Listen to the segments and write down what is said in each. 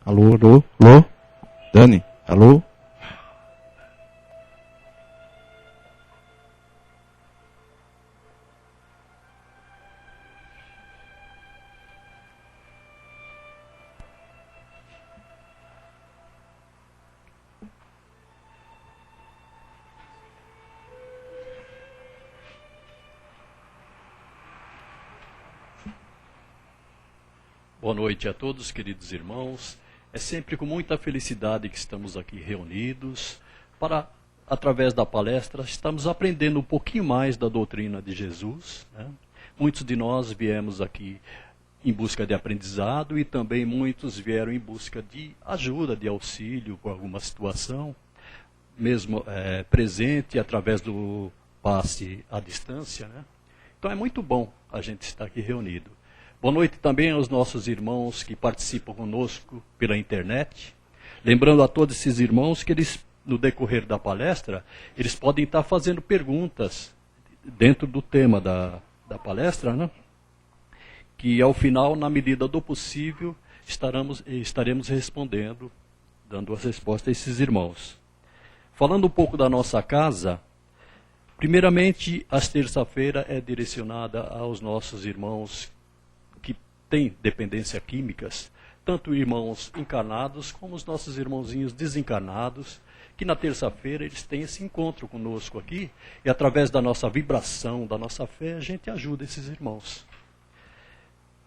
Alô, alô, alô? Dani, alô? Boa noite a todos, queridos irmãos. É sempre com muita felicidade que estamos aqui reunidos para, através da palestra, estamos aprendendo um pouquinho mais da doutrina de Jesus, né? Muitos de nós viemos aqui em busca de aprendizado e também muitos vieram em busca de ajuda, de auxílio por alguma situação, mesmo presente através do passe à distância, né? Então é muito bom a gente estar aqui reunido. Boa noite também aos nossos irmãos que participam conosco pela internet. Lembrando a todos esses irmãos que eles, no decorrer da palestra, eles podem estar fazendo perguntas dentro do tema da palestra, né? Que ao final, na medida do possível, estaremos respondendo, dando as respostas a esses irmãos. Falando um pouco da nossa casa, primeiramente, as terça-feiras é direcionada aos nossos irmãos tem dependência químicas, tanto irmãos encarnados como os nossos irmãozinhos desencarnados, que na terça-feira eles têm esse encontro conosco aqui, e através da nossa vibração, da nossa fé, a gente ajuda esses irmãos.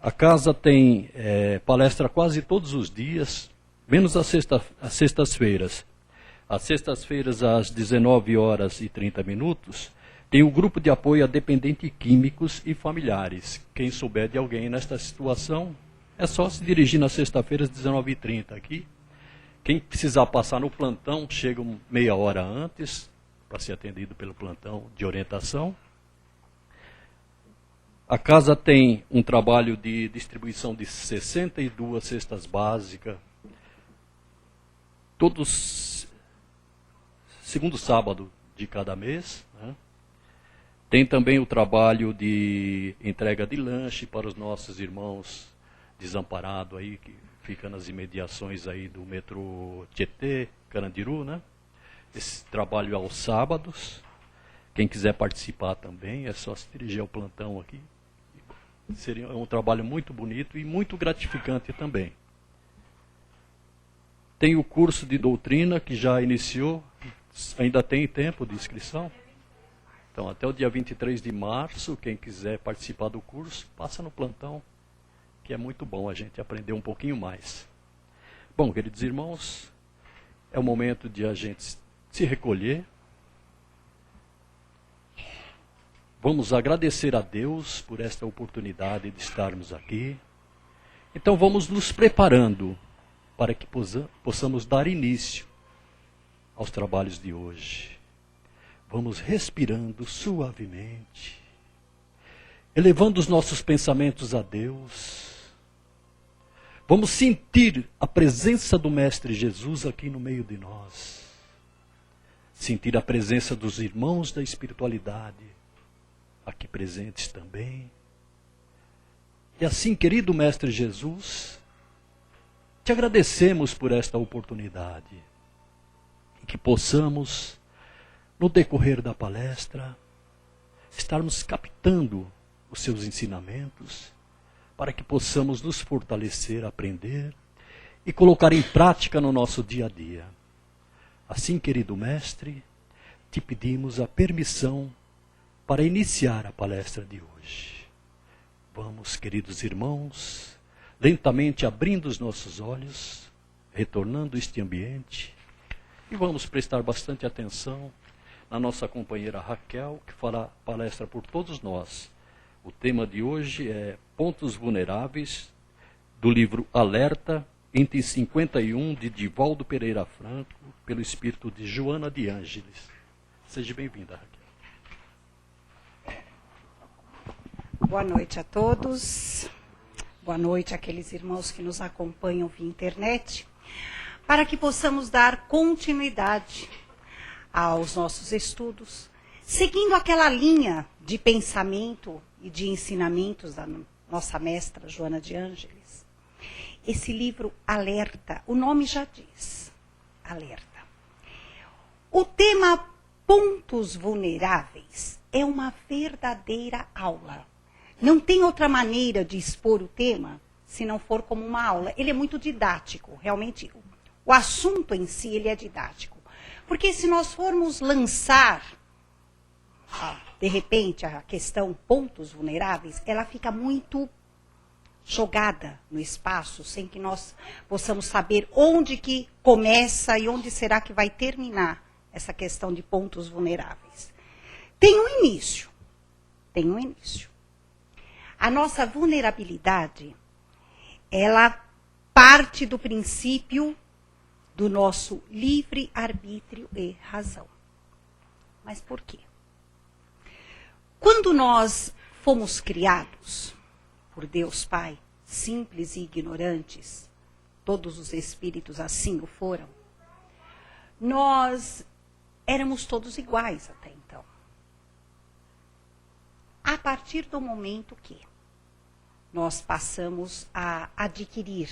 A casa tem palestra quase todos os dias, menos as sextas-feiras. Às sextas-feiras, às 19h30, tem o grupo de apoio a dependentes químicos e familiares. Quem souber de alguém nesta situação, é só se dirigir na sexta-feira às 19h30 aqui. Quem precisar passar no plantão, chega meia hora antes, para ser atendido pelo plantão de orientação. A casa tem um trabalho de distribuição de 62 cestas básicas, todos segundo sábado de cada mês, né? Tem também o trabalho de entrega de lanche para os nossos irmãos desamparados aí, que ficam nas imediações aí do metrô Tietê, Carandiru, né? Esse trabalho aos sábados. Quem quiser participar também, é só se dirigir ao plantão aqui. Seria um trabalho muito bonito e muito gratificante também. Tem o curso de doutrina que já iniciou, ainda tem tempo de inscrição. Então, até o dia 23 de março, quem quiser participar do curso, passa no plantão, que é muito bom a gente aprender um pouquinho mais. Bom, queridos irmãos, é o momento de a gente se recolher. Vamos agradecer a Deus por esta oportunidade de estarmos aqui. Então, vamos nos preparando para que possamos dar início aos trabalhos de hoje. Vamos respirando suavemente, elevando os nossos pensamentos a Deus. Vamos sentir a presença do Mestre Jesus aqui no meio de nós. Sentir a presença dos irmãos da espiritualidade aqui presentes também. E assim, querido Mestre Jesus, te agradecemos por esta oportunidade. E que possamos, no decorrer da palestra, estarmos captando os seus ensinamentos, para que possamos nos fortalecer, aprender e colocar em prática no nosso dia a dia. Assim, querido mestre, te pedimos a permissão para iniciar a palestra de hoje. Vamos, queridos irmãos, lentamente abrindo os nossos olhos, retornando a este ambiente, e vamos prestar bastante atenção na nossa companheira Raquel, que fará palestra por todos nós. O tema de hoje é Pontos Vulneráveis, do livro Alerta, item 51, de Divaldo Pereira Franco, pelo espírito de Joana de Ângeles. Seja bem-vinda, Raquel. Boa noite a todos. Boa noite àqueles irmãos que nos acompanham via internet, para que possamos dar continuidade aos nossos estudos, seguindo aquela linha de pensamento e de ensinamentos da nossa mestra Joana de Ângeles. esse livro alerta, o nome já diz, alerta. O tema pontos vulneráveis é uma verdadeira aula. Não tem outra maneira de expor o tema se não for como uma aula. Ele é muito didático, realmente. O assunto em si, ele é didático. Porque se nós formos lançar, de repente, a questão pontos vulneráveis, ela fica muito jogada no espaço, sem que nós possamos saber onde que começa e onde será que vai terminar essa questão de pontos vulneráveis. Tem um início. Tem um início. A nossa vulnerabilidade, ela parte do princípio do nosso livre-arbítrio e razão. Mas por quê? Quando nós fomos criados por Deus Pai, simples e ignorantes, todos os espíritos assim o foram, nós éramos todos iguais até então. A partir do momento que nós passamos a adquirir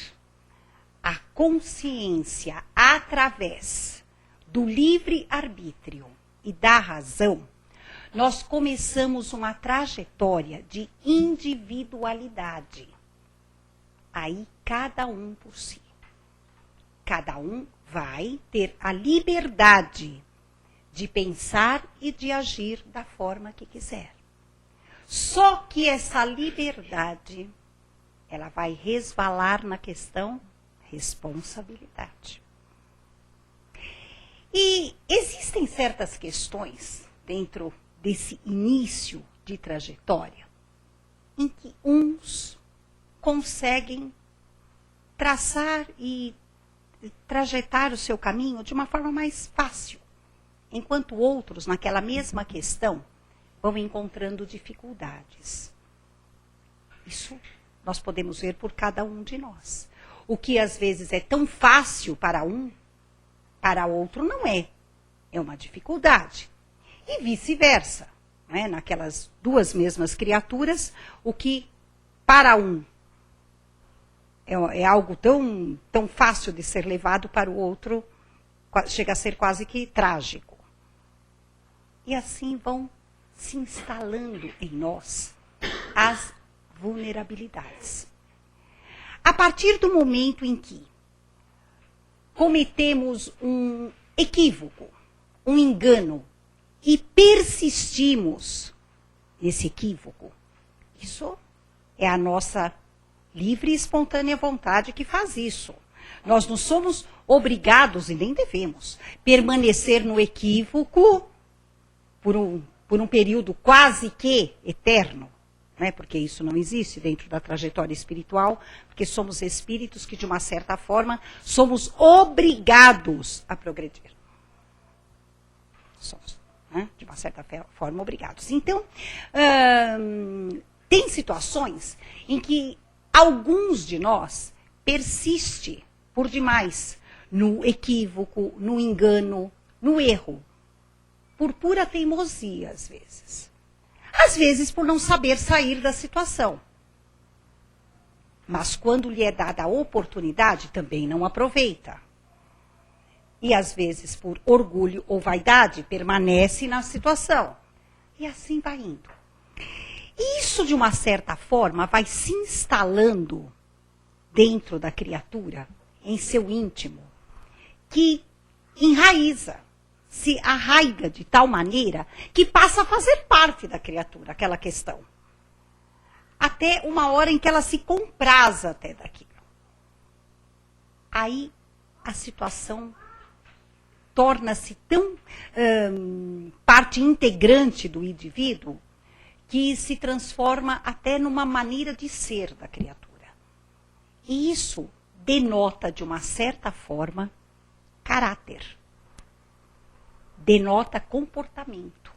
a consciência através do livre-arbítrio e da razão, nós começamos uma trajetória de individualidade. Aí, cada um por si. Cada um vai ter a liberdade de pensar e de agir da forma que quiser. Só que essa liberdade, ela vai resvalar na questão responsabilidade. E existem certas questões dentro desse início de trajetória em que uns conseguem traçar e trajetar o seu caminho de uma forma mais fácil, enquanto outros, naquela mesma questão, vão encontrando dificuldades. Isso nós podemos ver por cada um de nós. O que às vezes é tão fácil para um, para outro não é. É uma dificuldade. E vice-versa. Né? Naquelas duas mesmas criaturas, o que para um é algo tão fácil de ser levado, para o outro chega a ser quase que trágico. E assim vão se instalando em nós as vulnerabilidades. A partir do momento em que cometemos um equívoco, um engano, e persistimos nesse equívoco, isso é a nossa livre e espontânea vontade que faz isso. Nós não somos obrigados, e nem devemos, permanecer no equívoco por um período quase que eterno, né? Porque isso não existe dentro da trajetória espiritual, porque somos espíritos que, de uma certa forma, somos obrigados a progredir. Somos, né? De uma certa forma, obrigados. Então, tem situações em que alguns de nós persistem por demais no equívoco, no engano, no erro, por pura teimosia, às vezes. Às vezes, por não saber sair da situação. Mas quando lhe é dada a oportunidade, também não aproveita. E às vezes, por orgulho ou vaidade, permanece na situação. E assim vai indo. E isso, de uma certa forma, vai se instalando dentro da criatura, em seu íntimo, que enraiza, se arraiga de tal maneira que passa a fazer parte da criatura, aquela questão. Até uma hora em que ela se comprasa até daquilo. Aí a situação torna-se tão parte integrante do indivíduo que se transforma até numa maneira de ser da criatura. E isso denota, de uma certa forma, caráter. Denota comportamento.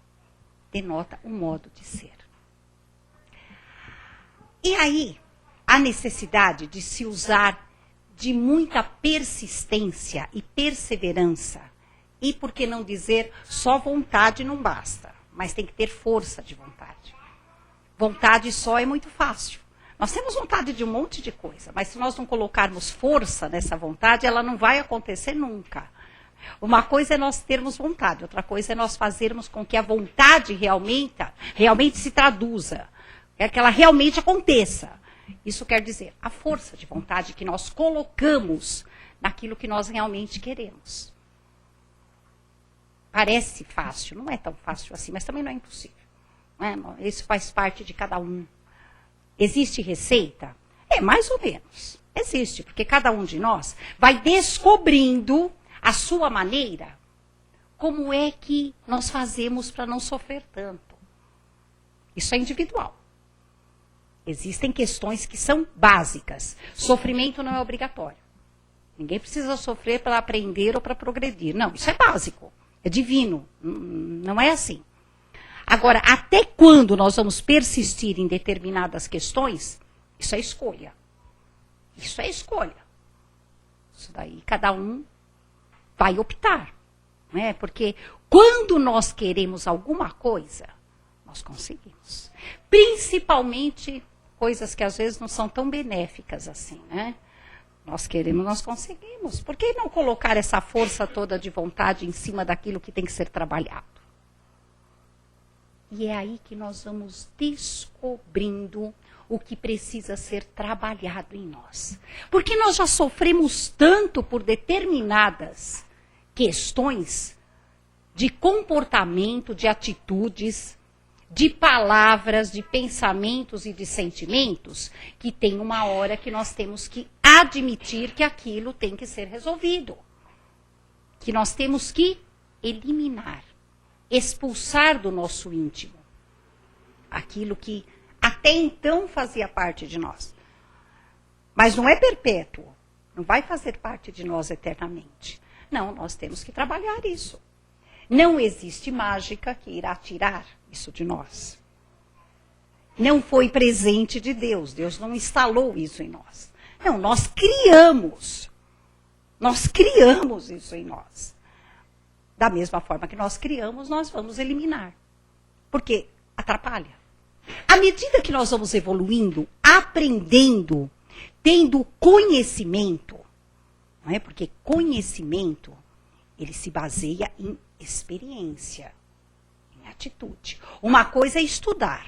Denota um modo de ser. E aí, a necessidade de se usar de muita persistência e perseverança. E, por que não dizer, só vontade não basta, mas tem que ter força de vontade. Vontade só é muito fácil, Nós temos vontade de um monte de coisa, mas se nós não colocarmos força nessa vontade, ela não vai acontecer nunca. Uma coisa é nós termos vontade, outra coisa é nós fazermos com que a vontade realmente se traduza, que ela realmente aconteça. Isso quer dizer a força de vontade que nós colocamos naquilo que nós realmente queremos. Parece fácil, não é tão fácil assim, mas também não é impossível. Isso faz parte de cada um. Existe receita? Mais ou menos. Existe, porque cada um de nós vai descobrindo a sua maneira, como é que nós fazemos para não sofrer tanto. Isso é individual. Existem questões que são básicas. Sofrimento não é obrigatório. Ninguém precisa sofrer para aprender ou para progredir. Não, isso é básico. É divino. Não é assim. Agora, até quando nós vamos persistir em determinadas questões, isso é escolha. Isso é escolha. Isso daí cada um vai optar. Não é? Porque quando nós queremos alguma coisa, nós conseguimos. Principalmente coisas que às vezes não são tão benéficas assim, né? Nós queremos, nós conseguimos. Por que não colocar essa força toda de vontade em cima daquilo que tem que ser trabalhado? E é aí que nós vamos descobrindo o que precisa ser trabalhado em nós. Porque nós já sofremos tanto por determinadas questões de comportamento, de atitudes, de palavras, de pensamentos e de sentimentos, que tem uma hora que nós temos que admitir que aquilo tem que ser resolvido. Que nós temos que eliminar. Expulsar do nosso íntimo aquilo que até então fazia parte de nós. Mas não é perpétuo, não vai fazer parte de nós eternamente. Não, nós temos que trabalhar isso. Não existe mágica que irá tirar isso de nós. Não foi presente de Deus, Deus não instalou isso em nós. Não, nós criamos isso em nós. Da mesma forma que nós criamos, nós vamos eliminar. Porque atrapalha. À medida que nós vamos evoluindo, aprendendo, tendo conhecimento, não é? Porque conhecimento, ele se baseia em experiência, em atitude. Uma coisa é estudar.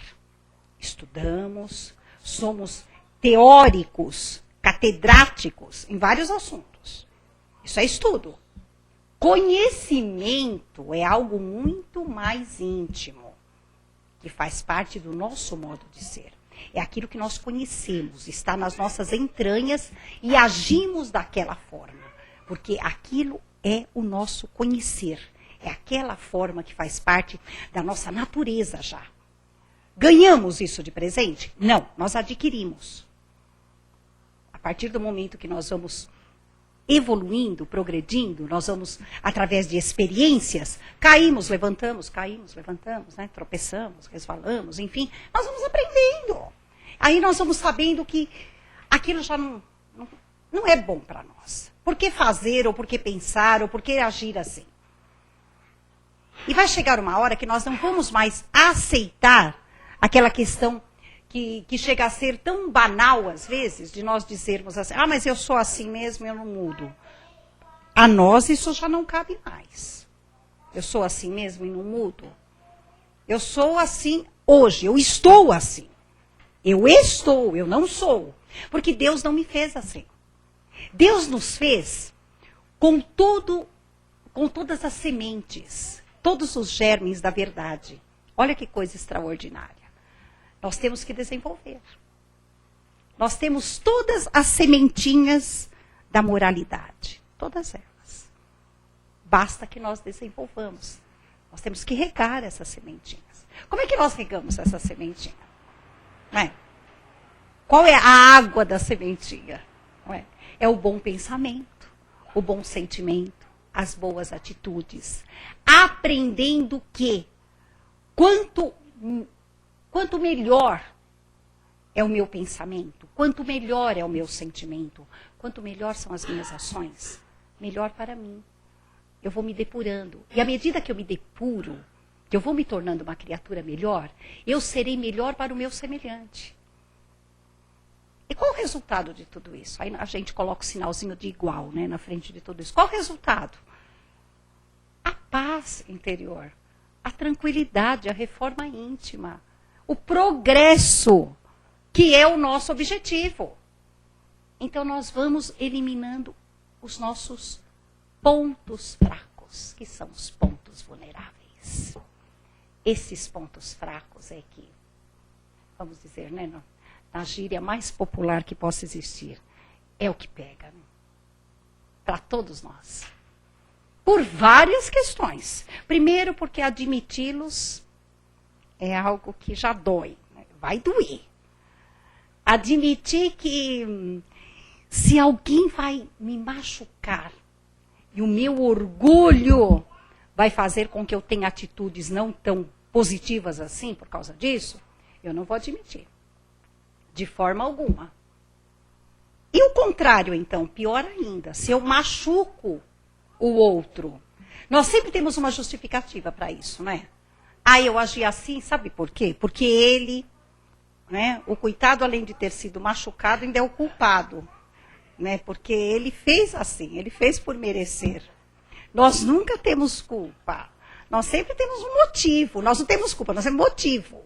Estudamos, somos teóricos, catedráticos em vários assuntos. Isso é estudo. Conhecimento é algo muito mais íntimo, que faz parte do nosso modo de ser. É aquilo que nós conhecemos, está nas nossas entranhas e agimos daquela forma. Porque aquilo é o nosso conhecer. É aquela forma que faz parte da nossa natureza já. Ganhamos isso de presente? Não, nós adquirimos. A partir do momento que nós vamos evoluindo, progredindo, nós vamos, através de experiências, levantamos, né? Tropeçamos, resvalamos, enfim, nós vamos aprendendo. Aí nós vamos sabendo que aquilo já não é bom para nós. Por que fazer, ou por que pensar, ou por que agir assim? E vai chegar uma hora que nós não vamos mais aceitar aquela questão que chega a ser tão banal, às vezes, de nós dizermos assim, mas eu sou assim mesmo, eu não mudo. A nós isso já não cabe mais. Eu sou assim mesmo e não mudo. Eu sou assim hoje, eu estou assim. Eu não sou. Porque Deus não me fez assim. Deus nos fez com todas as sementes, todos os germes da verdade. Olha que coisa extraordinária. Nós temos que desenvolver. Nós temos todas as sementinhas da moralidade. Todas elas. Basta que nós desenvolvamos. Nós temos que regar essas sementinhas. Como é que nós regamos essa sementinha? Não é? Qual é a água da sementinha? Não é? É o bom pensamento, o bom sentimento, as boas atitudes. Aprendendo que quanto melhor é o meu pensamento, quanto melhor é o meu sentimento, quanto melhor são as minhas ações, melhor para mim. Eu vou me depurando. E à medida que eu me depuro, que eu vou me tornando uma criatura melhor, eu serei melhor para o meu semelhante. E qual o resultado de tudo isso? Aí a gente coloca o sinalzinho de igual, né, na frente de tudo isso. Qual o resultado? A paz interior, a tranquilidade, a reforma íntima, o progresso, que é o nosso objetivo. Então nós vamos eliminando os nossos pontos fracos, que são os pontos vulneráveis. Esses pontos fracos é que, vamos dizer, né, na gíria mais popular que possa existir, é o que pega, né? Para todos nós. Por várias questões. Primeiro, porque admiti-los é algo que já dói, né? Vai doer. Admitir que se alguém vai me machucar e o meu orgulho vai fazer com que eu tenha atitudes não tão positivas assim por causa disso, eu não vou admitir. De forma alguma. E o contrário, então, pior ainda, se eu machuco o outro. Nós sempre temos uma justificativa para isso, né? Ah, eu agi assim, sabe por quê? Porque ele, né, o coitado, além de ter sido machucado, ainda é o culpado. Né? Porque ele fez assim, ele fez por merecer. Nós nunca temos culpa. Nós sempre temos um motivo. Nós não temos culpa, nós temos motivo.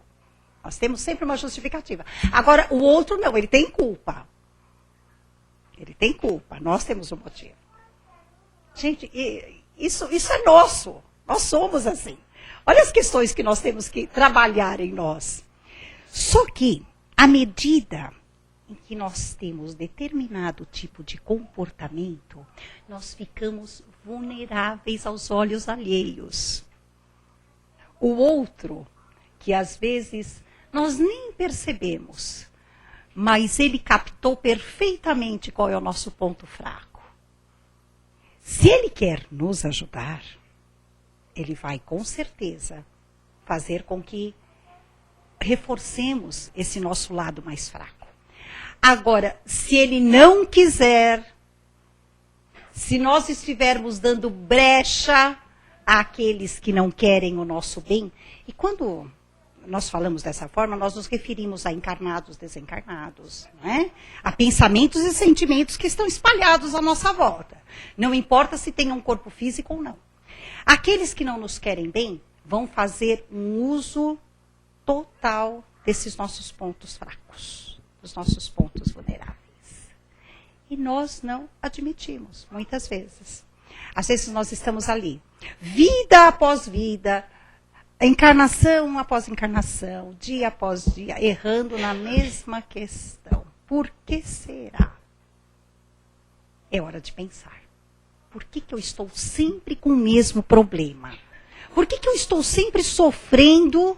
Nós temos sempre uma justificativa. Agora, o outro não, ele tem culpa. Ele tem culpa, nós temos um motivo. Gente, isso é nosso. Nós somos assim. Olha as questões que nós temos que trabalhar em nós. Só que, à medida em que nós temos determinado tipo de comportamento, nós ficamos vulneráveis aos olhos alheios. O outro, que às vezes nós nem percebemos, mas ele captou perfeitamente qual é o nosso ponto fraco. Se ele quer nos ajudar, ele vai com certeza fazer com que reforcemos esse nosso lado mais fraco. Agora, se ele não quiser, se nós estivermos dando brecha àqueles que não querem o nosso bem, e quando nós falamos dessa forma, nós nos referimos a encarnados, desencarnados, né? A pensamentos e sentimentos que estão espalhados à nossa volta. Não importa se tem um corpo físico ou não. Aqueles que não nos querem bem vão fazer um uso total desses nossos pontos fracos, dos nossos pontos vulneráveis. E nós não admitimos, muitas vezes. Às vezes nós estamos ali, vida após vida, encarnação após encarnação, dia após dia, errando na mesma questão. Por que será? É hora de pensar. Por que eu estou sempre com o mesmo problema? Por que eu estou sempre sofrendo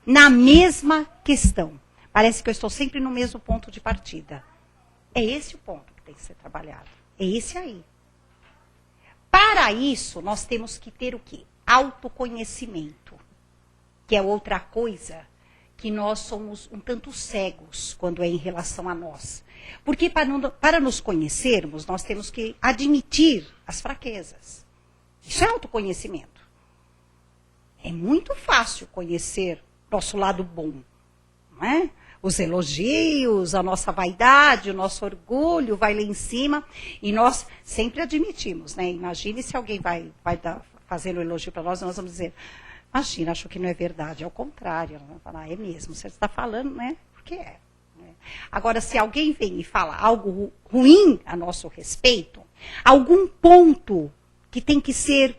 na mesma questão? Parece que eu estou sempre no mesmo ponto de partida. É esse o ponto que tem que ser trabalhado. É esse aí. Para isso, nós temos que ter o quê? Autoconhecimento. Que é outra coisa que nós somos um tanto cegos quando é em relação a nós. Porque para nos conhecermos, nós temos que admitir as fraquezas. Isso é autoconhecimento. É muito fácil conhecer nosso lado bom, não é? Os elogios, a nossa vaidade, o nosso orgulho vai lá em cima e nós sempre admitimos, né? Imagine se alguém vai fazendo um elogio para nós, nós vamos dizer, imagina, acho que não é verdade, é o contrário. Ela vai falar, é mesmo, você está falando, né? Porque é. Né? Agora, se alguém vem e fala algo ruim a nosso respeito, algum ponto que tem que ser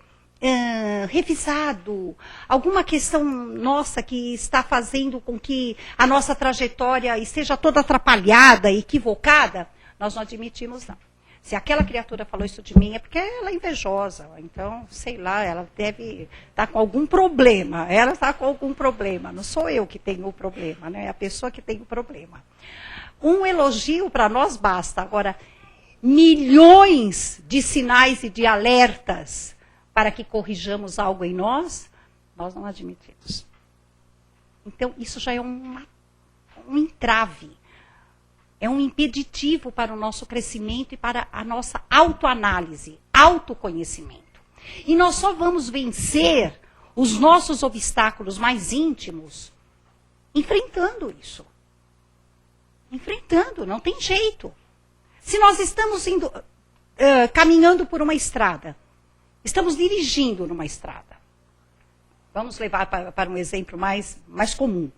revisado, alguma questão nossa que está fazendo com que a nossa trajetória esteja toda atrapalhada, equivocada, nós não admitimos, não. Se aquela criatura falou isso de mim, é porque ela é invejosa. Então, sei lá, ela deve estar com algum problema. Ela está com algum problema. Não sou eu que tenho o problema, né? É a pessoa que tem o problema. Um elogio para nós basta. Agora, milhões de sinais e de alertas para que corrijamos algo em nós, nós não admitimos. Então, isso já é um entrave. É um impeditivo para o nosso crescimento e para a nossa autoanálise, autoconhecimento. E nós só vamos vencer os nossos obstáculos mais íntimos enfrentando isso. Enfrentando, não tem jeito. Se nós estamos indo, caminhando por uma estrada, estamos dirigindo numa estrada. Vamos levar para um exemplo mais comum.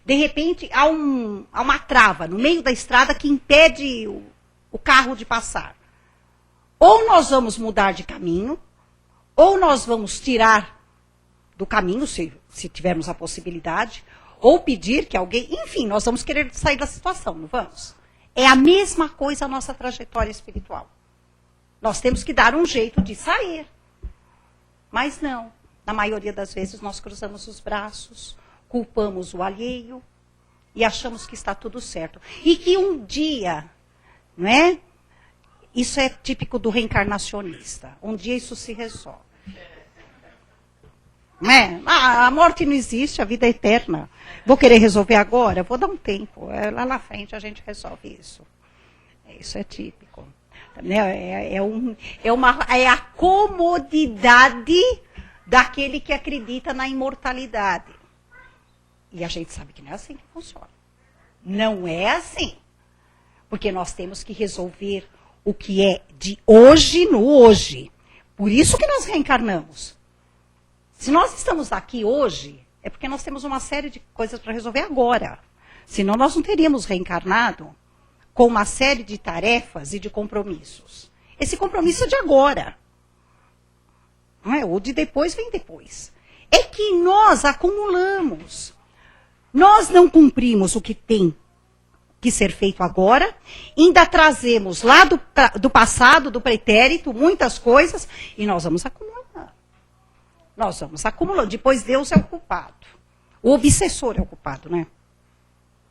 De repente, há uma trava no meio da estrada que impede o carro de passar. Ou nós vamos mudar de caminho, ou nós vamos tirar do caminho, se tivermos a possibilidade, ou pedir que alguém... Enfim, nós vamos querer sair da situação, não vamos? É a mesma coisa a nossa trajetória espiritual. Nós temos que dar um jeito de sair. Mas não. Na maioria das vezes nós cruzamos os braços, culpamos o alheio e achamos que está tudo certo. E que um dia, não é? Isso é típico do reencarnacionista. Um dia isso se resolve. Não é? A morte não existe, a vida é eterna. Vou querer resolver agora? Vou dar um tempo. Lá na frente a gente resolve isso. Isso é típico. É a comodidade daquele que acredita na imortalidade. E a gente sabe que não é assim que funciona. Não é assim. Porque nós temos que resolver o que é de hoje no hoje. Por isso que nós reencarnamos. Se nós estamos aqui hoje, é porque nós temos uma série de coisas para resolver agora. Senão nós não teríamos reencarnado com uma série de tarefas e de compromissos. Esse compromisso é de agora. Não é? O de depois vem depois. É que nós acumulamos. Nós não cumprimos o que tem que ser feito agora, ainda trazemos lá do passado, do pretérito, muitas coisas, e nós vamos acumulando. Nós vamos acumulando. Depois Deus é o culpado. O obsessor é o culpado, né?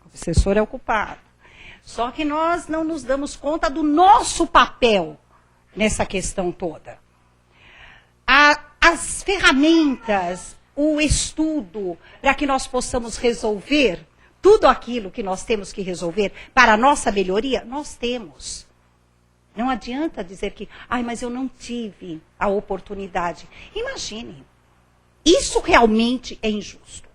O obsessor é o culpado. Só que nós não nos damos conta do nosso papel nessa questão toda. As ferramentas, o estudo, para que nós possamos resolver tudo aquilo que nós temos que resolver para a nossa melhoria, nós temos. Não adianta dizer que, mas eu não tive a oportunidade. Imagine, isso realmente é injusto,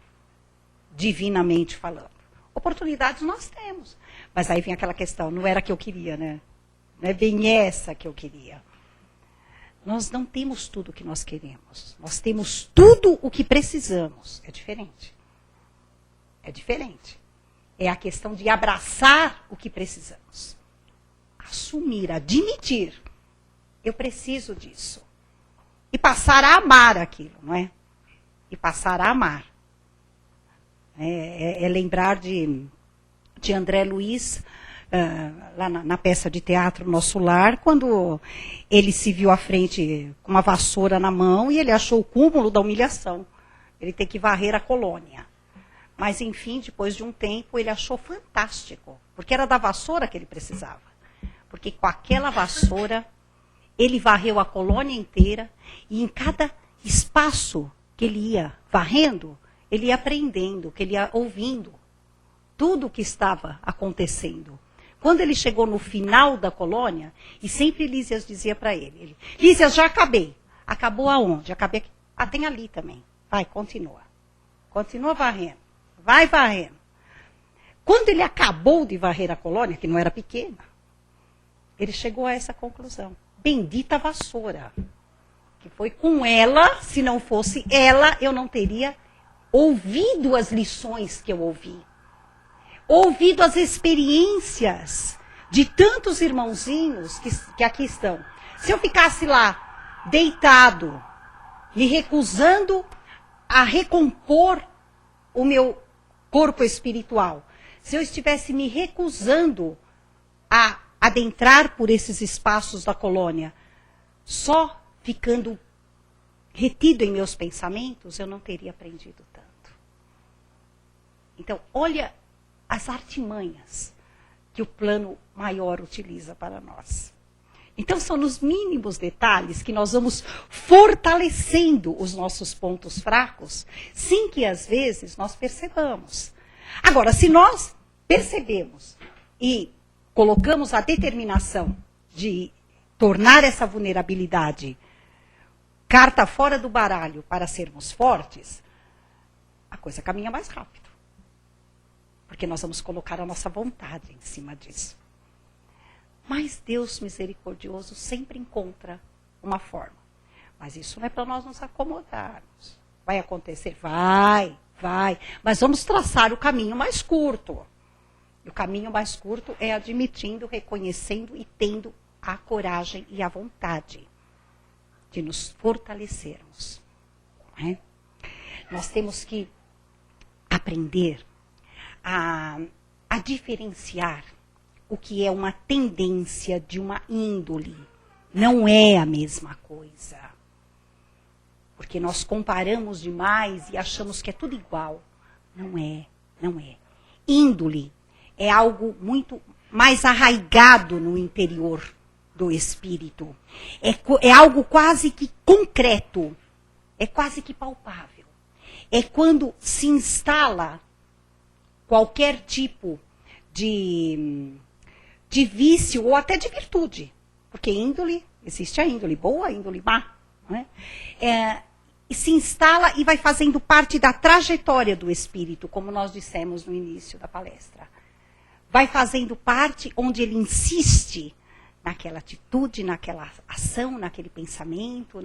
divinamente falando. Oportunidades nós temos. Mas aí vem aquela questão, não era a que eu queria, né? Não é bem essa que eu queria. Nós não temos tudo o que nós queremos. Nós temos tudo o que precisamos. É diferente. É diferente. É a questão de abraçar o que precisamos. Assumir, admitir. Eu preciso disso. E passar a amar aquilo, não é? E passar a amar. É lembrar de André Luiz, lá na peça de teatro Nosso Lar, quando ele se viu à frente com uma vassoura na mão e ele achou o cúmulo da humilhação. Ele tem que varrer a colônia. Mas, enfim, depois de um tempo, ele achou fantástico, porque era da vassoura que ele precisava. Porque com aquela vassoura, ele varreu a colônia inteira e em cada espaço que ele ia varrendo, ele ia aprendendo, que ele ia ouvindo tudo o que estava acontecendo. Quando ele chegou no final da colônia, e sempre Lísias dizia para ele, Lísias, já acabei. Acabou aonde? Acabei aqui. Tem ali também. Vai, continua. Continua varrendo. Vai varrendo. Quando ele acabou de varrer a colônia, que não era pequena, ele chegou a essa conclusão. Bendita vassoura. Que foi com ela, se não fosse ela, eu não teria ouvido as lições que eu ouvi. Ouvido as experiências de tantos irmãozinhos que aqui estão. Se eu ficasse lá, deitado, me recusando a recompor o meu corpo espiritual, se eu estivesse me recusando a adentrar por esses espaços da colônia, só ficando retido em meus pensamentos, eu não teria aprendido tanto. Então, olha as artimanhas que o plano maior utiliza para nós. Então, são nos mínimos detalhes que nós vamos fortalecendo os nossos pontos fracos, sem que, às vezes, nós percebamos. Agora, se nós percebemos e colocamos a determinação de tornar essa vulnerabilidade carta fora do baralho para sermos fortes, a coisa caminha mais rápido. porque nós vamos colocar a nossa vontade em cima disso. Mas Deus misericordioso sempre encontra uma forma. Mas isso não é para nós nos acomodarmos. Vai acontecer? Vai. Mas vamos traçar o caminho mais curto. E o caminho mais curto é admitindo, reconhecendo e tendo a coragem e a vontade de nos fortalecermos. Não é? Nós temos que aprender a diferenciar o que é uma tendência de uma índole. Não é a mesma coisa. Porque nós comparamos demais e achamos que é tudo igual. Não é. Índole é algo muito mais arraigado no interior do espírito. É algo quase que concreto. É quase que palpável. É quando se instala qualquer tipo de vício ou até de virtude. Porque índole, existe a índole boa, a índole má. Não é? E se instala e vai fazendo parte da trajetória do espírito, como nós dissemos no início da palestra. Vai fazendo parte onde ele insiste naquela atitude, naquela ação, naquele pensamento,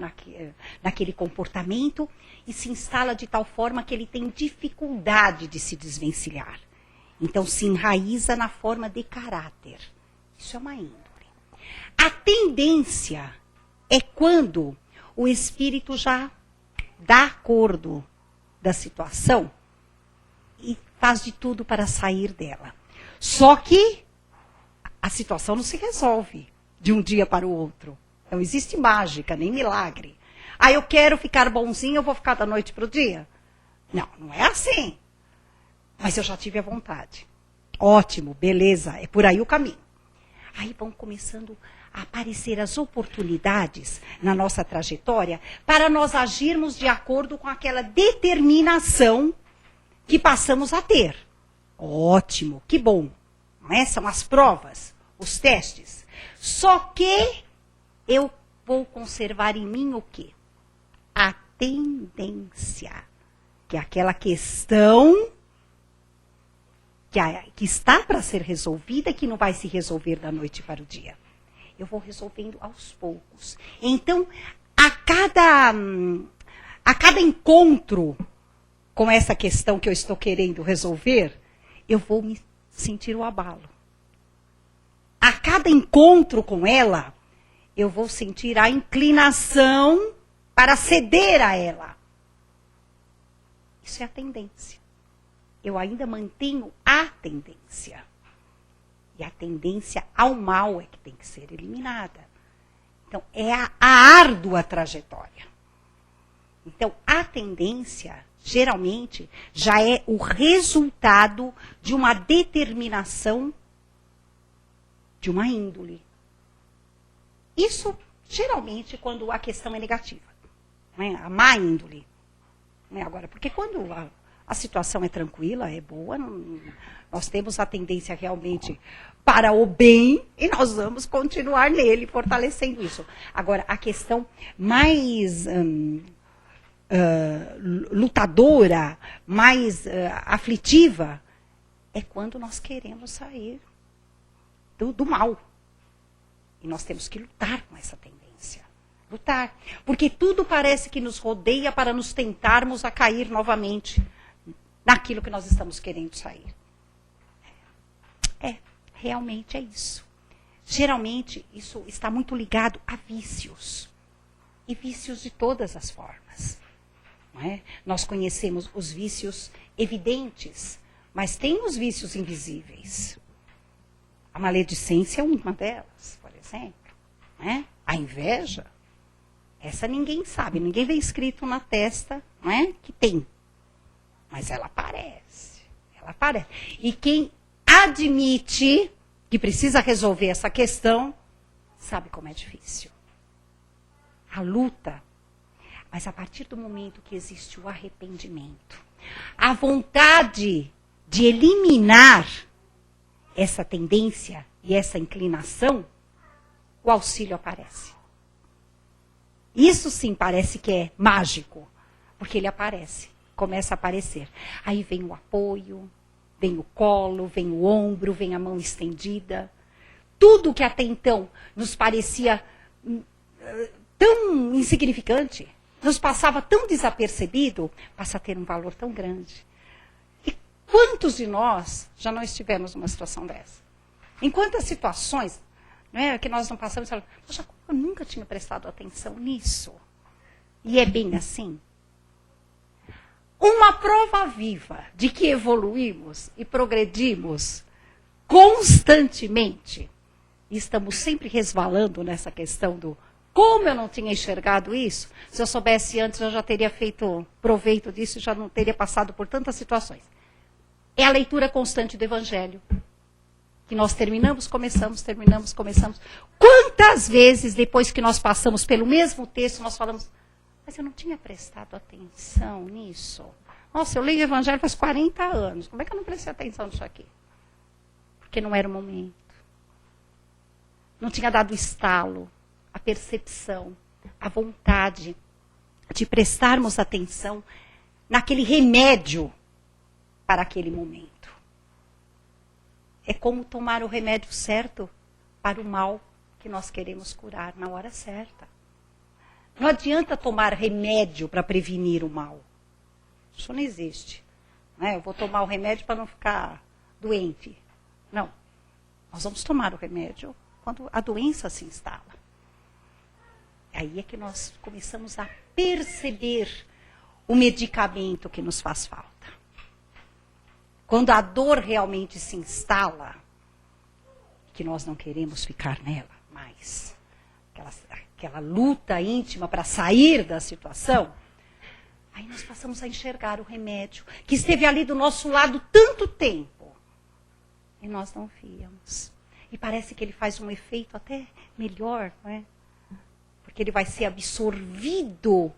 naquele comportamento, e se instala de tal forma que ele tem dificuldade de se desvencilhar. Então se enraiza na forma de caráter. Isso é uma índole. A tendência é quando o espírito já dá acordo da situação e faz de tudo para sair dela. Só que a situação não se resolve de um dia para o outro. Não existe mágica, nem milagre. Eu quero ficar bonzinho, eu vou ficar da noite para o dia? Não é assim. Mas eu já tive a vontade. Ótimo, beleza, é por aí o caminho. Aí vão começando a aparecer as oportunidades na nossa trajetória para nós agirmos de acordo com aquela determinação que passamos a ter. Ótimo, que bom. Não é? São as provas, os testes. Só que eu vou conservar em mim o quê? A tendência. Que é aquela questão que está para ser resolvida, que não vai se resolver da noite para o dia. Eu vou resolvendo aos poucos. Então, a cada encontro com essa questão que eu estou querendo resolver, eu vou me sentir o abalo. A cada encontro com ela, eu vou sentir a inclinação para ceder a ela. Isso é a tendência. Eu ainda mantenho a tendência. E a tendência ao mal é que tem que ser eliminada. Então, é a árdua trajetória. Então, a tendência, geralmente, já é o resultado de uma determinação de uma índole. Isso, geralmente, quando a questão é negativa. Não é? A má índole. Não é? Agora, porque quando a situação é tranquila, é boa, nós temos a tendência realmente para o bem e nós vamos continuar nele, fortalecendo isso. Agora, a questão mais lutadora, mais aflitiva, é quando nós queremos sair do mal. E nós temos que lutar com essa tendência. Lutar. Porque tudo parece que nos rodeia para nos tentarmos a cair novamente naquilo que nós estamos querendo sair. Realmente é isso. Geralmente, isso está muito ligado a vícios. E vícios de todas as formas. Não é? Nós conhecemos os vícios evidentes, mas tem os vícios invisíveis. A maledicência é uma delas, por exemplo. Não é? A inveja, essa ninguém sabe, ninguém vê escrito na testa, não é? Que tem. Mas ela aparece. E quem admite que precisa resolver essa questão, sabe como é difícil. A luta. Mas a partir do momento que existe o arrependimento, a vontade de eliminar essa tendência e essa inclinação, o auxílio aparece. Isso sim parece que é mágico, porque ele aparece. Começa a aparecer. Aí vem o apoio, Vem o colo, vem o ombro, vem a mão estendida. Tudo que até então nos parecia tão insignificante, nos passava tão desapercebido, passa a ter um valor tão grande. E quantos de nós já não estivemos numa situação dessa? Em quantas situações, não é, que nós não passamos e falamos, poxa, eu nunca tinha prestado atenção nisso. E é bem assim. Uma prova viva de que evoluímos e progredimos constantemente. E estamos sempre resvalando nessa questão do como eu não tinha enxergado isso. Se eu soubesse antes, eu já teria feito proveito disso, já não teria passado por tantas situações. É a leitura constante do Evangelho. Que nós terminamos, começamos, terminamos, começamos. Quantas vezes, depois que nós passamos pelo mesmo texto, nós falamos, mas eu não tinha prestado atenção nisso. Nossa, eu leio o Evangelho faz 40 anos. Como é que eu não prestei atenção nisso aqui? Porque não era o momento. Não tinha dado o estalo, a percepção, a vontade de prestarmos atenção naquele remédio para aquele momento. É como tomar o remédio certo para o mal que nós queremos curar na hora certa. Não adianta tomar remédio para prevenir o mal. Isso não existe. Eu vou tomar o remédio para não ficar doente. Não. Nós vamos tomar o remédio quando a doença se instala. Aí é que nós começamos a perceber o medicamento que nos faz falta. Quando a dor realmente se instala, que nós não queremos ficar nela mais, aquela luta íntima para sair da situação, aí nós passamos a enxergar o remédio, que esteve ali do nosso lado tanto tempo, e nós não víamos. E parece que ele faz um efeito até melhor, não é? Porque ele vai ser absorvido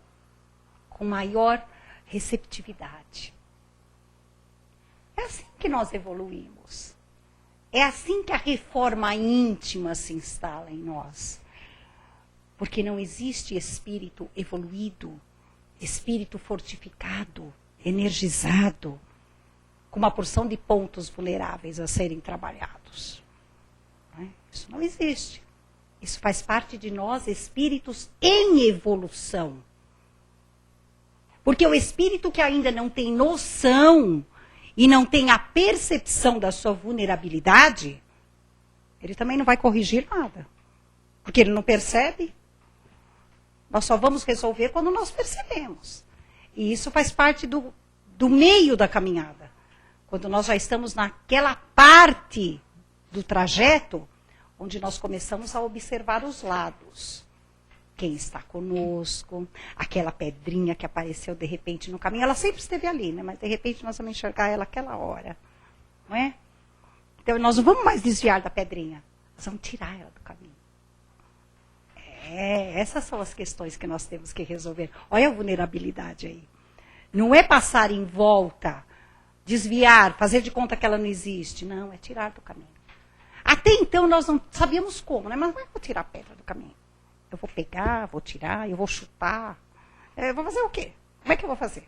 com maior receptividade. É assim que nós evoluímos. É assim que a reforma íntima se instala em nós. Porque não existe espírito evoluído, espírito fortificado, energizado, com uma porção de pontos vulneráveis a serem trabalhados. Isso não existe. Isso faz parte de nós, espíritos em evolução. Porque o espírito que ainda não tem noção e não tem a percepção da sua vulnerabilidade, ele também não vai corrigir nada. Porque ele não percebe. Nós só vamos resolver quando nós percebemos. E isso faz parte do meio da caminhada. Quando nós já estamos naquela parte do trajeto onde nós começamos a observar os lados. Quem está conosco, aquela pedrinha que apareceu de repente no caminho, ela sempre esteve ali, né? Mas de repente nós vamos enxergar ela aquela hora. Não é? Então nós não vamos mais desviar da pedrinha, nós vamos tirar ela do caminho. Essas são as questões que nós temos que resolver. Olha a vulnerabilidade aí. Não é passar em volta, desviar, fazer de conta que ela não existe. Não, é tirar do caminho. Até então nós não sabíamos como, né? Mas como é que eu vou tirar a pedra do caminho? Eu vou pegar, vou tirar, eu vou chutar. Eu vou fazer o quê? Como é que eu vou fazer?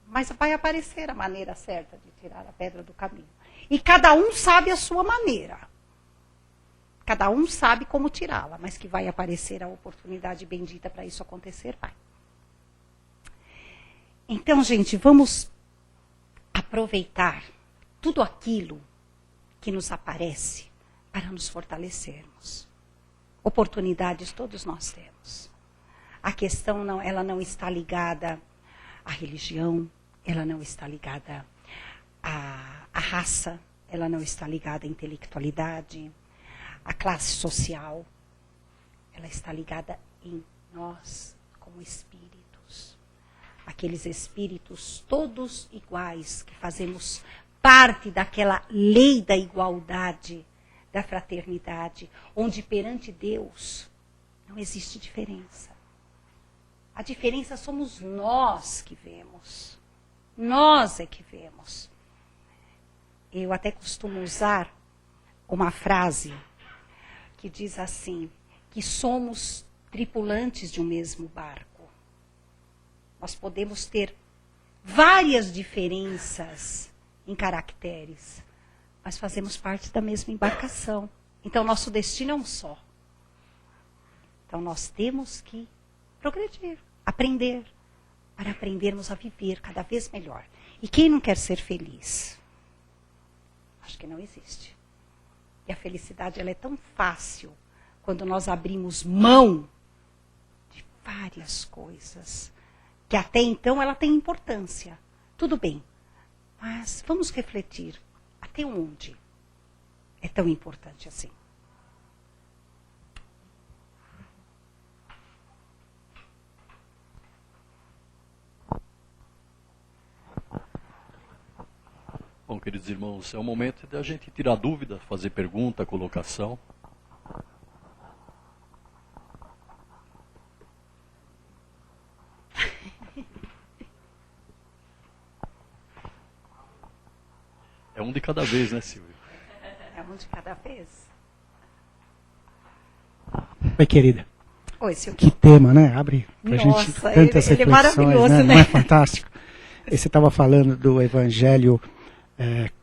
Mas vai aparecer a maneira certa de tirar a pedra do caminho. E cada um sabe a sua maneira. Cada um sabe como tirá-la, mas que vai aparecer a oportunidade bendita para isso acontecer, vai. Então, gente, vamos aproveitar tudo aquilo que nos aparece para nos fortalecermos. Oportunidades todos nós temos. A questão ela não está ligada à religião, ela não está ligada à raça, ela não está ligada à intelectualidade, à classe social. Ela está ligada em nós como espíritos. Aqueles espíritos todos iguais, que fazemos parte daquela lei da igualdade, da fraternidade, onde perante Deus não existe diferença. A diferença somos nós que vemos. Nós é que vemos. Eu até costumo usar uma frase que diz assim, que somos tripulantes de um mesmo barco. Nós podemos ter várias diferenças em caracteres, mas fazemos parte da mesma embarcação. Então, nosso destino é um só. Então, nós temos que progredir, aprender, para aprendermos a viver cada vez melhor. E quem não quer ser feliz? Acho que não existe. E a felicidade, ela é tão fácil quando nós abrimos mão de várias coisas, que até então ela tem importância. Tudo bem, mas vamos refletir até onde é tão importante assim. Bom, queridos irmãos, é o momento da gente tirar dúvida, fazer pergunta, colocação. É um de cada vez, né, Silvio? É um de cada vez. Oi, querida. Oi, Silvio. Que tema, né? Abre pra Nossa, gente tantas ele é reflexões, maravilhoso, né? Não é fantástico? E você estava falando do Evangelho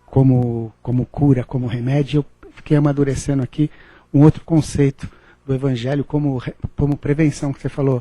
como cura, como remédio. Eu fiquei amadurecendo aqui um outro conceito do Evangelho como prevenção, que você falou.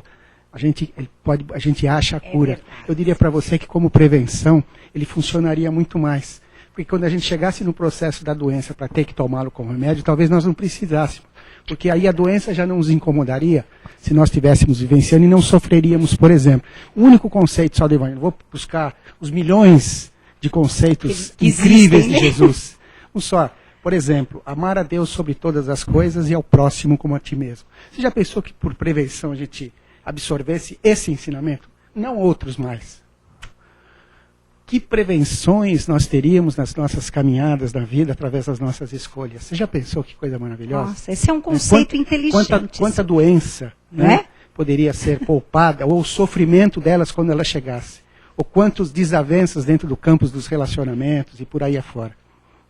A gente acha a cura. Verdade. Eu diria para você que como prevenção, ele funcionaria muito mais. Porque quando a gente chegasse no processo da doença para ter que tomá-lo como remédio, talvez nós não precisássemos. Porque aí a doença já não nos incomodaria se nós estivéssemos vivenciando e não sofreríamos, por exemplo. O único conceito só do Evangelho, vou buscar os milhões de conceitos que incríveis existem, de né? Jesus. Um só, por exemplo, amar a Deus sobre todas as coisas e ao próximo como a ti mesmo. Você já pensou que por prevenção a gente absorvesse esse ensinamento? Não outros mais. Que prevenções nós teríamos nas nossas caminhadas da vida através das nossas escolhas? Você já pensou que coisa maravilhosa? Nossa, esse é um conceito inteligente. Quanta doença, Não né, é? poderia ser poupada, ou o sofrimento delas quando ela chegasse. Ou quantos desavenças dentro do campo dos relacionamentos e por aí afora.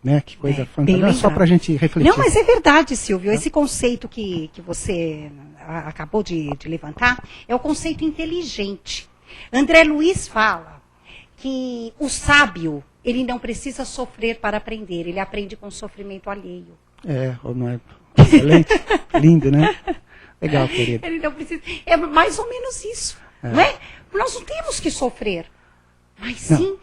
Né? Que coisa fantástica. Não é só para a gente refletir. Não, mas é verdade, Silvio. Esse conceito que você acabou de levantar é o conceito inteligente. André Luiz fala que o sábio, ele não precisa sofrer para aprender, ele aprende com sofrimento alheio. Ou não é excelente? Lindo, né? Legal, querido. Ele não precisa. É mais ou menos isso, não é? Nós não temos que sofrer, mas sim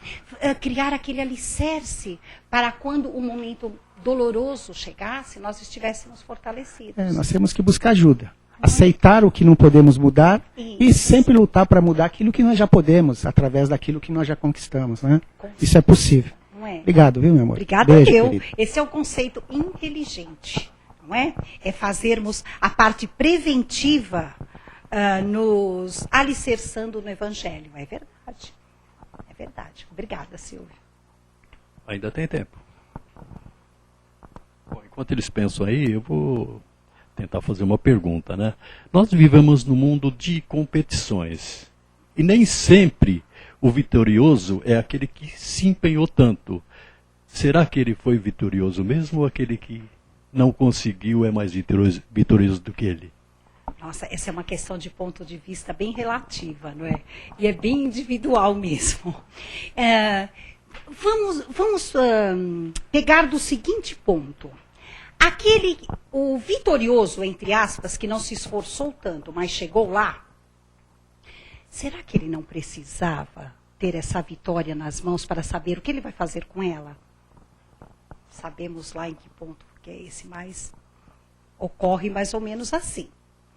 criar aquele alicerce para quando o momento doloroso chegasse, nós estivéssemos fortalecidos. Nós temos que buscar ajuda. Aceitar o que não podemos mudar e sempre lutar para mudar aquilo que nós já podemos, através daquilo que nós já conquistamos. Né? Isso é possível. Não é? Obrigado, viu, meu amor? Obrigada Beijo, a eu. querido. Esse é o conceito inteligente, não é? É fazermos a parte preventiva nos alicerçando no Evangelho. É verdade. É verdade. Obrigada, Silvio. Ainda tem tempo. Bom, enquanto eles pensam aí, eu vou tentar fazer uma pergunta, né? Nós vivemos num mundo de competições. E nem sempre o vitorioso é aquele que se empenhou tanto. Será que ele foi vitorioso mesmo ou aquele que não conseguiu é mais vitorioso do que ele? Nossa, essa é uma questão de ponto de vista bem relativa, não é? E é bem individual mesmo. Vamos pegar do seguinte ponto. O vitorioso, entre aspas, que não se esforçou tanto, mas chegou lá, será que ele não precisava ter essa vitória nas mãos para saber o que ele vai fazer com ela? Sabemos lá em que ponto que é esse, mas ocorre mais ou menos assim.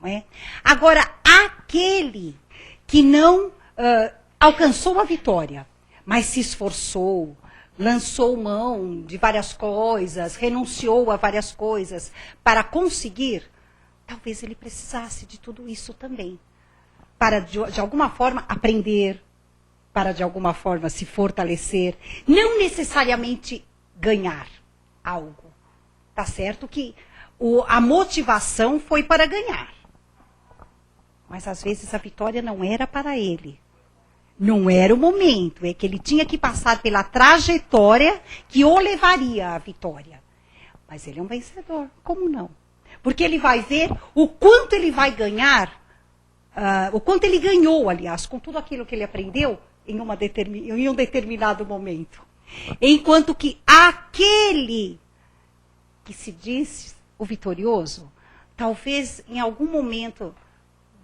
Não é? Agora, aquele que não alcançou a vitória, mas se esforçou, lançou mão de várias coisas, renunciou a várias coisas para conseguir, talvez ele precisasse de tudo isso também. Para, de alguma forma, aprender, para, de alguma forma, se fortalecer, não necessariamente ganhar algo. Tá certo que a motivação foi para ganhar. Mas, às vezes, a vitória não era para ele. Não era o momento, é que ele tinha que passar pela trajetória que o levaria à vitória. Mas ele é um vencedor, como não? Porque ele vai ver o quanto ele vai ganhar, o quanto ele ganhou, aliás, com tudo aquilo que ele aprendeu, em um determinado momento. Enquanto que aquele que se diz o vitorioso, talvez em algum momento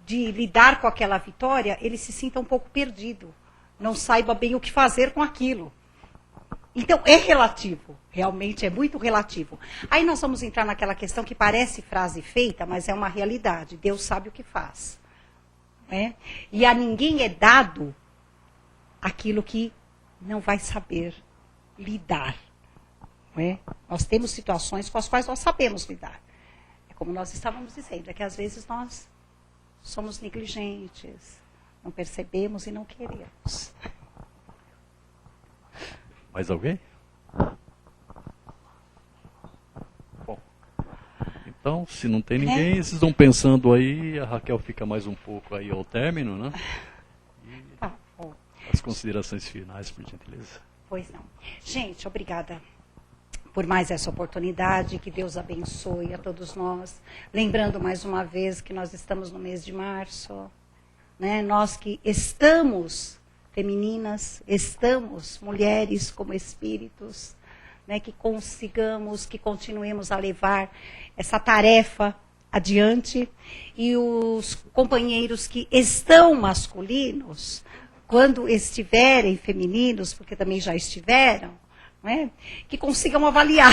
de lidar com aquela vitória, ele se sinta um pouco perdido, não saiba bem o que fazer com aquilo. Então, é relativo, realmente é muito relativo. Aí nós vamos entrar naquela questão que parece frase feita, mas é uma realidade. Deus sabe o que faz. Né? E a ninguém é dado aquilo que não vai saber lidar. Não é? Nós temos situações com as quais nós sabemos lidar. É como nós estávamos dizendo, é que às vezes nós somos negligentes, não percebemos e não queremos. Mais alguém? Bom, então, se não tem ninguém, vocês vão pensando aí, a Raquel fica mais um pouco aí ao término, né? Tá bom. As considerações finais, por gentileza. Pois não. Gente, obrigada por mais essa oportunidade, que Deus abençoe a todos nós. Lembrando mais uma vez que nós estamos no mês de março, né? Nós que estamos femininas, estamos mulheres como espíritos, né? Que consigamos, que continuemos a levar essa tarefa adiante. E os companheiros que estão masculinos, quando estiverem femininos, porque também já estiveram, não é? Que consigam avaliar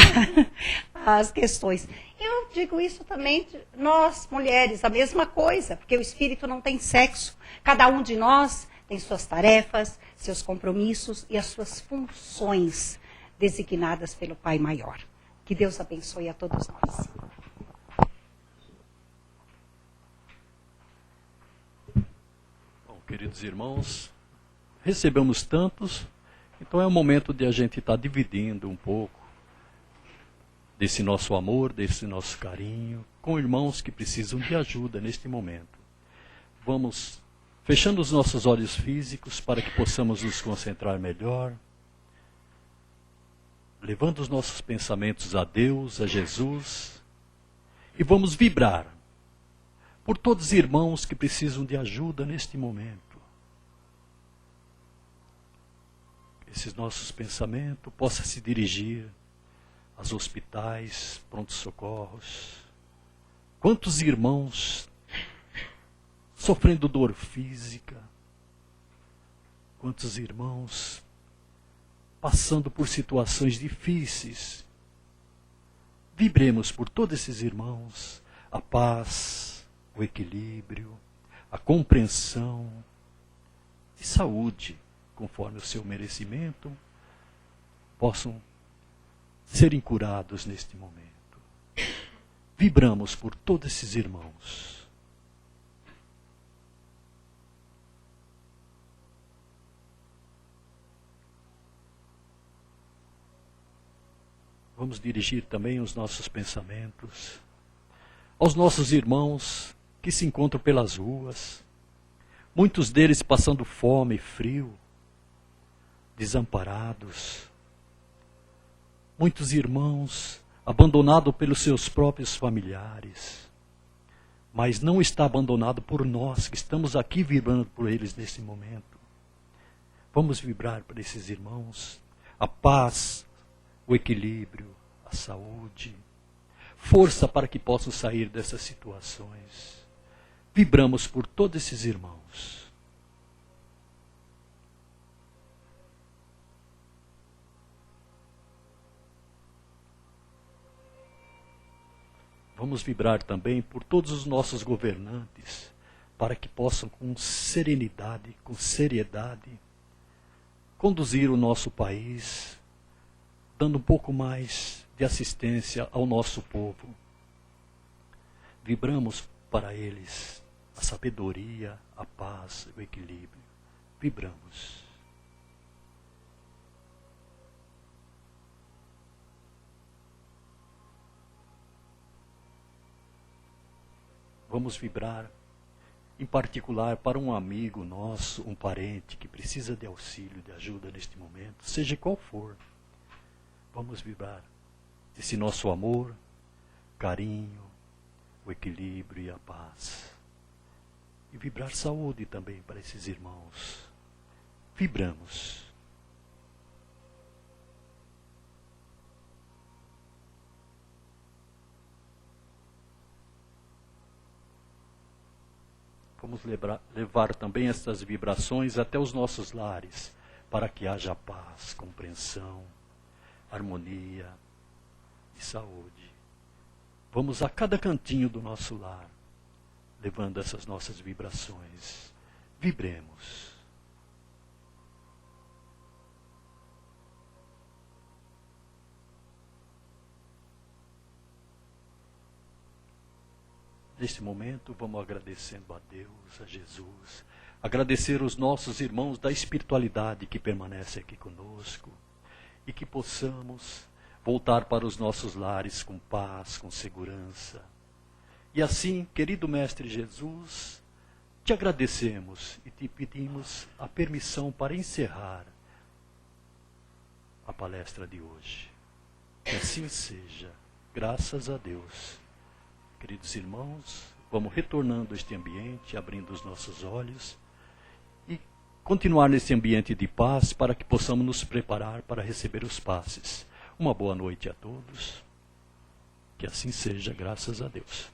as questões. Eu digo isso também, nós mulheres, a mesma coisa, porque o espírito não tem sexo. Cada um de nós tem suas tarefas, seus compromissos e as suas funções designadas pelo Pai Maior. Que Deus abençoe a todos nós. Bom, queridos irmãos, recebemos tantos, então é o momento de a gente estar dividindo um pouco desse nosso amor, desse nosso carinho, com irmãos que precisam de ajuda neste momento. Vamos fechando os nossos olhos físicos para que possamos nos concentrar melhor, levando os nossos pensamentos a Deus, a Jesus, e vamos vibrar por todos os irmãos que precisam de ajuda neste momento. Esses nossos pensamentos possam se dirigir aos hospitais, prontos-socorros. Quantos irmãos sofrendo dor física, quantos irmãos passando por situações difíceis. Vibremos por todos esses irmãos a paz, o equilíbrio, a compreensão e saúde, conforme o seu merecimento, possam serem curados neste momento. Vibramos por todos esses irmãos. Vamos dirigir também os nossos pensamentos aos nossos irmãos que se encontram pelas ruas, muitos deles passando fome e frio, desamparados. Muitos irmãos abandonados pelos seus próprios familiares, mas não está abandonado por nós, que estamos aqui vibrando por eles nesse momento. Vamos vibrar para esses irmãos a paz, o equilíbrio, a saúde, força para que possam sair dessas situações. Vibramos por todos esses irmãos. Vamos vibrar também por todos os nossos governantes, para que possam com serenidade, com seriedade, conduzir o nosso país, dando um pouco mais de assistência ao nosso povo. Vibramos para eles a sabedoria, a paz, o equilíbrio. Vibramos. Vamos vibrar, em particular, para um amigo nosso, um parente que precisa de auxílio, de ajuda neste momento, seja qual for. Vamos vibrar esse nosso amor, carinho, o equilíbrio e a paz. E vibrar saúde também para esses irmãos vibramos. Vamos levar também essas vibrações até os nossos lares, para que haja paz, compreensão, harmonia e saúde. Vamos a cada cantinho do nosso lar, levando essas nossas vibrações. Vibremos. Neste momento, vamos agradecendo a Deus, a Jesus, agradecer os nossos irmãos da espiritualidade que permanecem aqui conosco e que possamos voltar para os nossos lares com paz, com segurança. E assim, querido Mestre Jesus, te agradecemos e te pedimos a permissão para encerrar a palestra de hoje. Que assim seja, graças a Deus. Queridos irmãos, vamos retornando a este ambiente, abrindo os nossos olhos e continuar nesse ambiente de paz para que possamos nos preparar para receber os passes. Uma boa noite a todos. Que assim seja, graças a Deus.